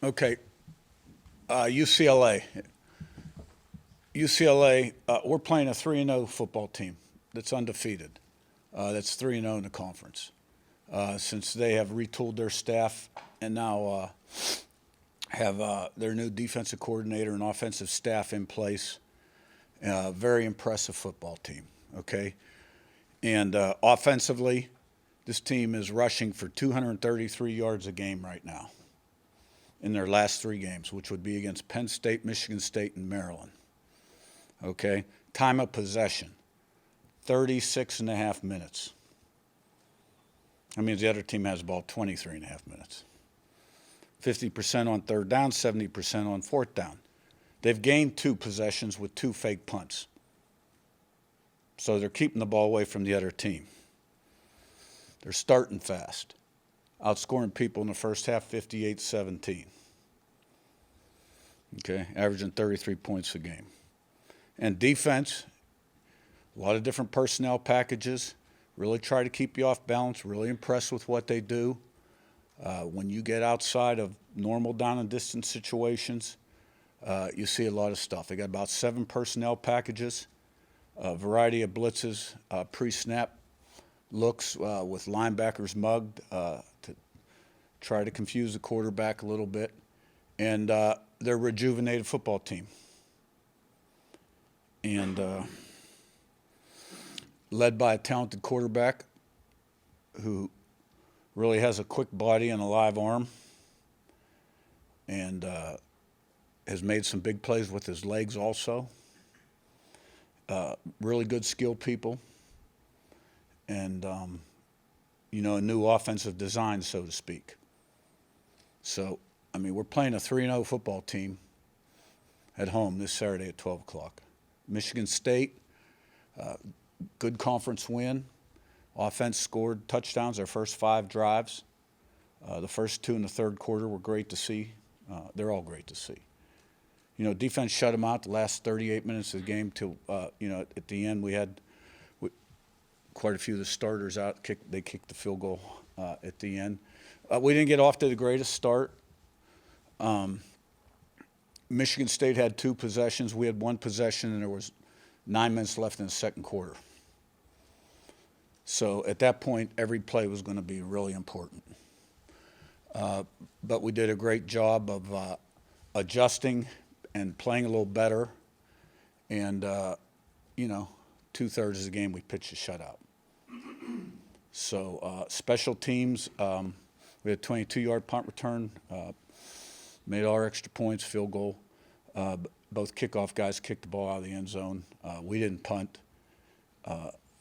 Okay, UCLA. UCLA, we're playing a 3-0 football team that's undefeated. That's 3-0 in the conference. Since they have retooled their staff and now have their new defensive coordinator and offensive staff in place. Very impressive football team, okay? And offensively, this team is rushing for 233 yards a game right now in their last 3 games, which would be against Penn State, Michigan State, and Maryland, okay? Time of possession, 36 and a half minutes. That means the other team has the ball 23 and a half minutes. 50% on third down, 70% on fourth down. They've gained 2 possessions with 2 fake punts. So they're keeping the ball away from the other team. They're starting fast, outscoring people in the first half 58-17. Okay, averaging 33 points a game. And defense, a lot of different personnel packages, really try to keep you off balance, really impressed with what they do. When you get outside of normal down and distance situations, you see a lot of stuff. They got about 7 personnel packages, a variety of blitzes, pre-snap looks with linebackers mugged to try to confuse the quarterback a little bit. And they're a rejuvenated football team. And led by a talented quarterback who really has a quick body and a live arm, and has made some big plays with his legs also. Really good skill people, and a new offensive design, so to speak. So, I mean, we're playing a 3-0 football team at home this Saturday at 12 o'clock. Michigan State, good conference win. Offense scored touchdowns their first 5 drives. The first 2 in the third quarter were great to see. They're all great to see. Defense shut them out the last 38 minutes of the game till, at the end we had quite a few of the starters out. They kicked the field goal at the end. We didn't get off to the greatest start. Michigan State had 2 possessions. We had 1 possession, and there was 9 minutes left in the second quarter. So at that point, every play was going to be really important. But we did a great job of adjusting and playing a little better. And, 2/3 of the game we pitched a shutout. So special teams, we had a 22-yard punt return, made all our extra points, field goal. Both kickoff guys kicked the ball out of the end zone. We didn't punt.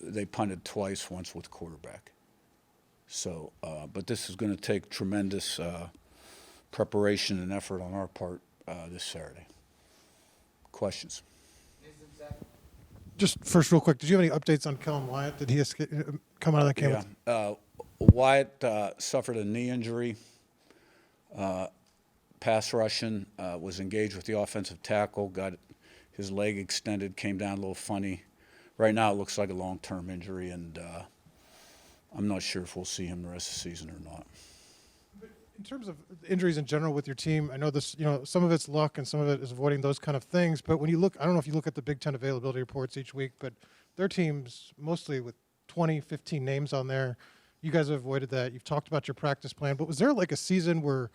They punted twice, once with the quarterback. So, but this is going to take tremendous preparation and effort on our part this Saturday. Questions? Just first, real quick, did you have any updates on Kellen Wyatt? Did he come out of that game? Yeah. Wyatt suffered a knee injury. Pass rushing, was engaged with the offensive tackle, got his leg extended, came down a little funny. Right now it looks like a long-term injury, and I'm not sure if we'll see him the rest of the season or not. In terms of injuries in general with your team, I know this, some of it's luck and some of it is avoiding those kind of things, but when you look, I don't know if you look at the Big Ten availability reports each week, but their teams mostly with 20, 15 names on there. You guys have avoided that. You've talked about your practice plan, but was there like a season where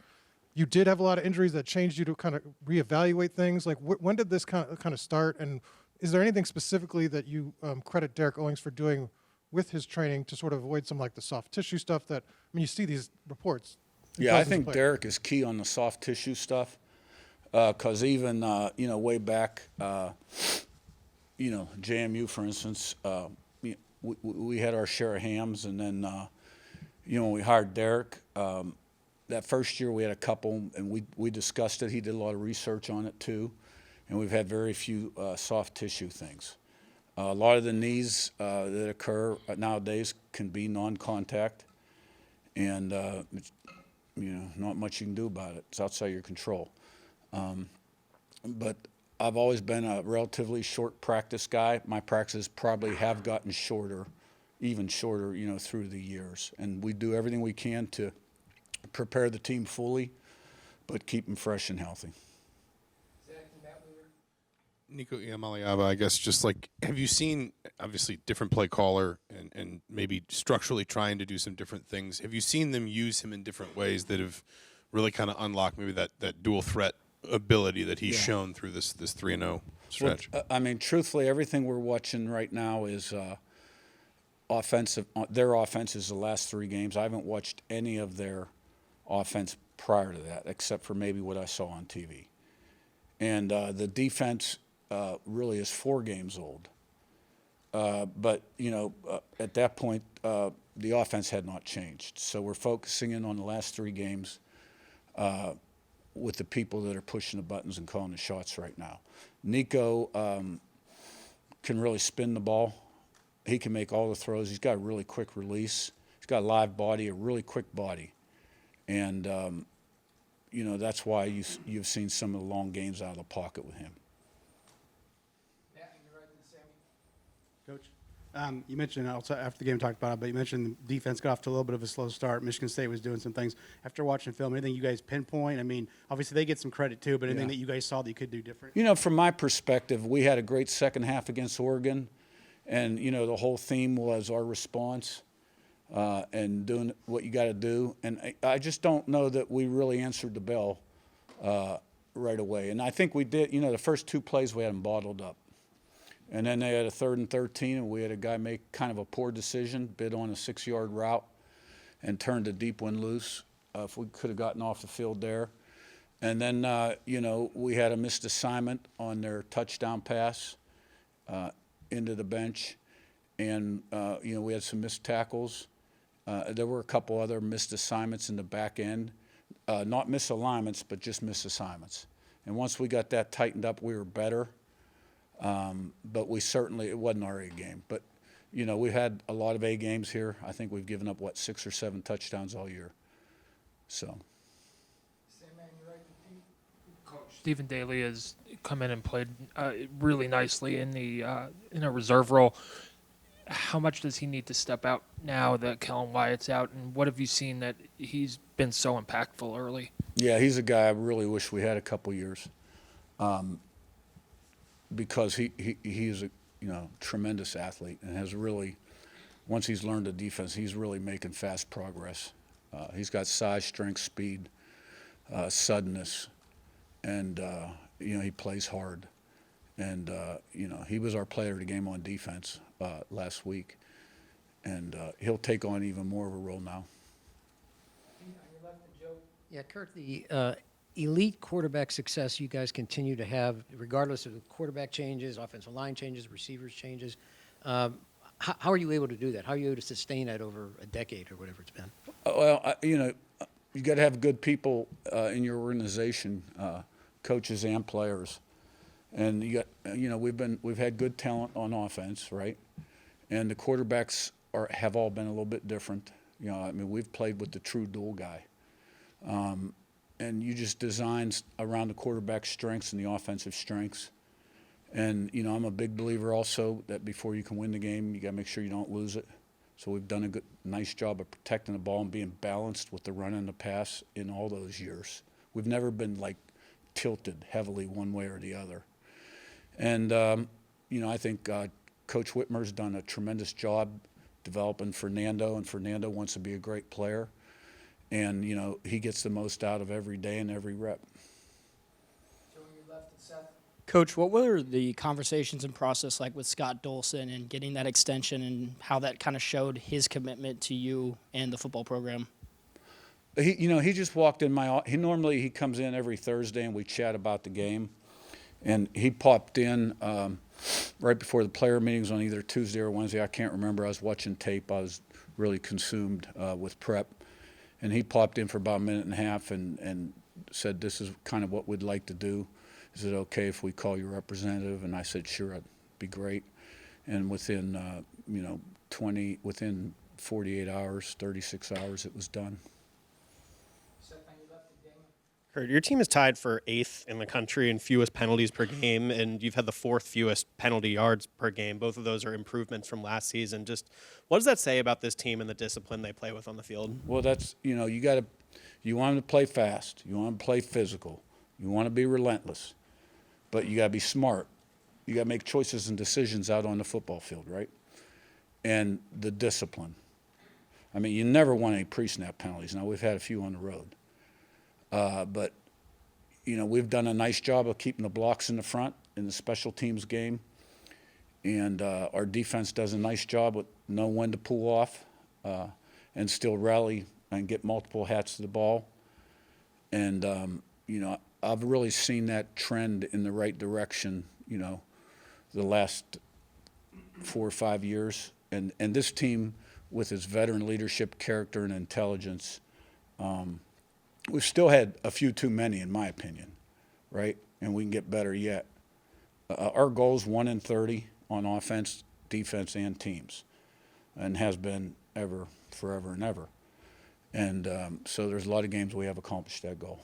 you did have a lot of injuries that changed you to kind of reevaluate things? Like when did this kind of start? And is there anything specifically that you credit Derek Owings for doing with his training to sort of avoid some like the soft tissue stuff that, you see these reports. Yeah, I think Derek is key on the soft tissue stuff because even, way back, JMU, for instance, we had our share of hams, and then, when we hired Derek, that first year we had a couple, and we discussed it. He did a lot of research on it too, and we've had very few soft tissue things. A lot of the knees that occur nowadays can be non-contact, and not much you can do about it. It's outside your control. But I've always been a relatively short practice guy. My practices probably have gotten shorter, even shorter, through the years. And we do everything we can to prepare the team fully, but keep them fresh and healthy. Nico Iamaleava, I guess, just like, have you seen, obviously, different play caller and maybe structurally trying to do some different things? Have you seen them use him in different ways that have really kind of unlocked maybe that dual threat ability that he's shown through this 3-0 stretch? Well, I mean, truthfully, everything we're watching right now is offensive. Their offense is the last 3 games. I haven't watched any of their offense prior to that, except for maybe what I saw on TV. And the defense really is 4 games old. But, at that point, the offense had not changed. So we're focusing in on the last 3 games with the people that are pushing the buttons and calling the shots right now. Nico can really spin the ball. He can make all the throws. He's got a really quick release. He's got a live body, a really quick body. And, that's why you've seen some of the long games out of the pocket with him. Coach, you mentioned also after the game we talked about it, but you mentioned the defense got off to a little bit of a slow start. Michigan State was doing some things. After watching film, anything you guys pinpoint? I mean, obviously they get some credit too, but anything that you guys saw that you could do different? From my perspective, we had a great second half against Oregon, and the whole theme was our response and doing what you got to do. And I just don't know that we really answered the bell right away. And I think we did. The first 2 plays we had them bottled up. And then they had a 3rd and 13, and we had a guy make kind of a poor decision, bid on a 6-yard route, and turned a deep one loose. If we could have gotten off the field there. And then, we had a missed assignment on their touchdown pass into the bench. And, we had some missed tackles. There were a couple other missed assignments in the back end. Not misalignments, but just missed assignments. And once we got that tightened up, we were better. But it wasn't our A game. But, we had a lot of A games here. I think we've given up, 6 or 7 touchdowns all year. So. Coach Stephen Daly has come in and played really nicely in a reserve role. How much does he need to step out now that Kellen Wyatt's out? And what have you seen that he's been so impactful early? Yeah, he's a guy I really wish we had a couple years. Because he is a tremendous athlete and has really, once he's learned the defense, he's really making fast progress. He's got size, strength, speed, suddenness, and he plays hard. And he was our player of the game on defense last week, and he'll take on even more of a role now. Yeah, Curt, the elite quarterback success you guys continue to have, regardless of the quarterback changes, offensive line changes, receivers changes, how are you able to do that? How are you able to sustain that over a decade or whatever it's been? Well, you got to have good people in your organization, coaches and players, and we've had good talent on offense, right? And the quarterbacks have all been a little bit different. We've played with the true dual guy. And you just design around the quarterback's strengths and the offensive strengths. And, I'm a big believer also that before you can win the game, you got to make sure you don't lose it. So we've done a nice job of protecting the ball and being balanced with the run and the pass in all those years. We've never been, tilted heavily one way or the other. And, I think Coach Whitmer's done a tremendous job developing Fernando, and Fernando wants to be a great player. And, he gets the most out of every day and every rep. Coach, what were the conversations and process like with Scott Dolson and getting that extension, and how that kind of showed his commitment to you and the football program? He just walked in he comes in every Thursday and we chat about the game. And he popped in right before the player meetings on either Tuesday or Wednesday. I can't remember. I was watching tape. I was really consumed with prep. And he popped in for about a minute and a half and said, this is kind of what we'd like to do. Is it okay if we call your representative? And I said, sure, that'd be great. And within, within 48 hours, 36 hours, it was done. Curt, your team is tied for 8th in the country in fewest penalties per game, and you've had the 4th fewest penalty yards per game. Both of those are improvements from last season. Just what does that say about this team and the discipline they play with on the field? Well, that's, you got You want them to play fast. You want them to play physical. You want to be relentless. But you got to be smart. You got to make choices and decisions out on the football field, right? And the discipline. I mean, you never want any pre-snap penalties. Now, we've had a few on the road. But, you know, we've done a nice job of keeping the blocks in the front in the special teams game. And our defense does a nice job with know when to pull off and still rally and get multiple hats to the ball. And, you know, I've really seen that trend in the right direction, you know, the last 4 or 5 years. And this team, with its veteran leadership, character, and intelligence, we've still had a few too many, in my opinion, right? And we can get better yet. Our goal is 1-30 on offense, defense, and teams, and has been ever, forever and ever. And so there's a lot of games we have accomplished that goal.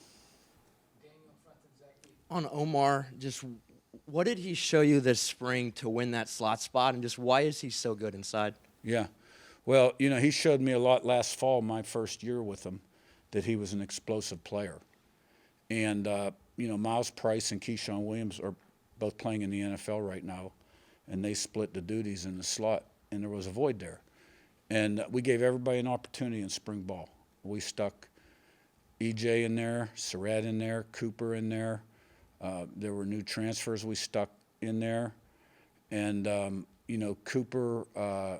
On Omar, just what did he show you this spring to win that slot spot, and just why is he so good inside? Yeah. Well, you know, he showed me a lot last fall, my first year with him, that he was an explosive player. And, you know, Miles Price and Keyshawn Williams are both playing in the NFL right now, and they split the duties in the slot, and there was a void there. And we gave everybody an opportunity in spring ball. We stuck EJ in there, Surratt in there, Cooper in there. There were new transfers we stuck in there. And, you know, Cooper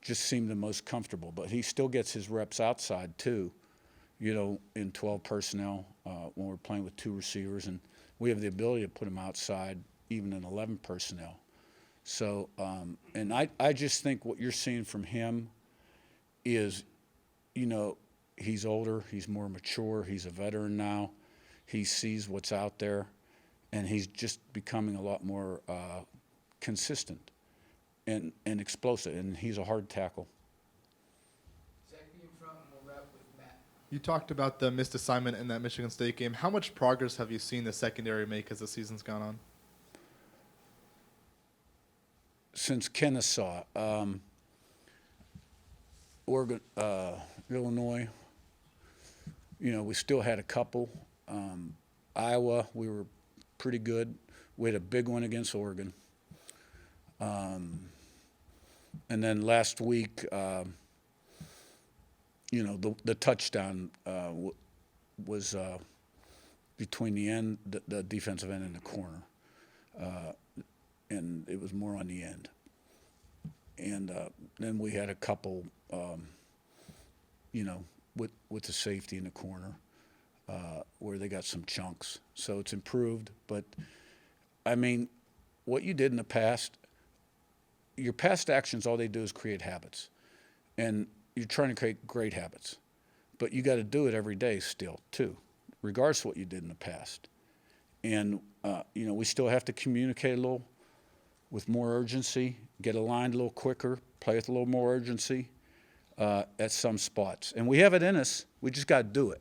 just seemed the most comfortable. But he still gets his reps outside, too, you know, in 12 personnel when we're playing with 2 receivers. And we have the ability to put him outside even in 11 personnel. So, and I just think what you're seeing from him is, you know, he's older, he's more mature, he's a veteran now. He sees what's out there, and he's just becoming a lot more consistent and explosive, and he's a hard tackle. You talked about the missed assignment in that Michigan State game. How much progress have you seen the secondary make as the season's gone on? Since Kennesaw, Oregon, Illinois, you know, we still had a couple. Iowa, we were pretty good. We had a big one against Oregon. And then last week, you know, the touchdown was between the defensive end and the corner. And it was more on the end. And then we had a couple, you know, with the safety in the corner where they got some chunks. So it's improved. But, I mean, what you did in the past, your past actions, all they do is create habits. And you're trying to create great habits. But you got to do it every day still, too, regardless of what you did in the past. And, you know, we still have to communicate a little with more urgency, get aligned a little quicker, play with a little more urgency at some spots. And we have it in us. We just got to do it.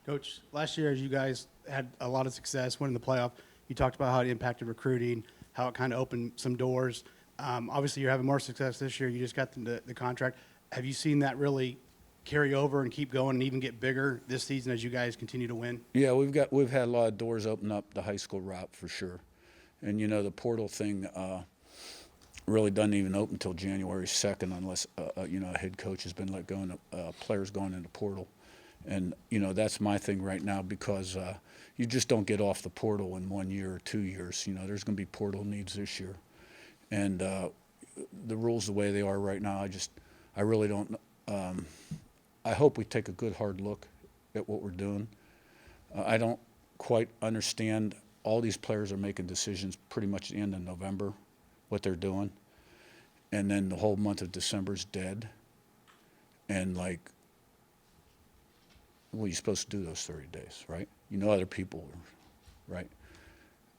Coach, last year, as you guys had a lot of success winning the playoff, you talked about how it impacted recruiting, how it kind of opened some doors. Obviously, you're having more success this year. You just got the contract. Have you seen that really carry over and keep going and even get bigger this season as you guys continue to win? Yeah, we've had a lot of doors open up the high school route for sure. And, you know, the portal thing really doesn't even open until January 2nd unless, you know, a head coach has been let go and players going into portal. And, you know, that's my thing right now because you just don't get off the portal in 1 year or 2 years. You know, there's going to be portal needs this year. And the rules the way they are right now, I really don't I hope we take a good hard look at what we're doing. I don't quite understand. All these players are making decisions pretty much at the end of November, what they're doing. And then the whole month of December is dead. And, like, well, you're supposed to do those 30 days, right? You know other people, right?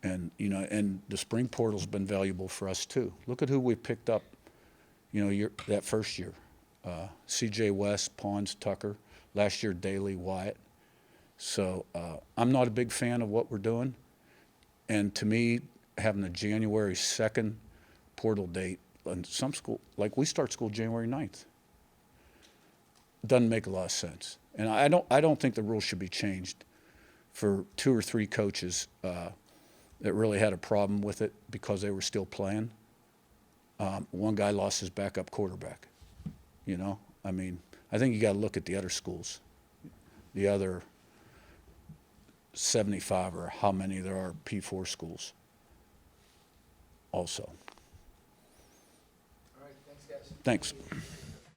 And, you know, and the spring portal's been valuable for us, too. Look at who we picked up, you know, that first year. C.J. West, Pons, Tucker. Last year, Daly, Wyatt. So I'm not a big fan of what we're doing. And to me, having a January 2nd portal date, and some school, like we start school January 9th. doesn't make a lot of sense. And I don't think the rules should be changed for 2 or 3 coaches that really had a problem with it because they were still playing. One guy lost his backup quarterback. You know, I mean, I think you got to look at the other schools, the other 75 or how many there are P4 schools also. All right, thanks, guys. Thanks.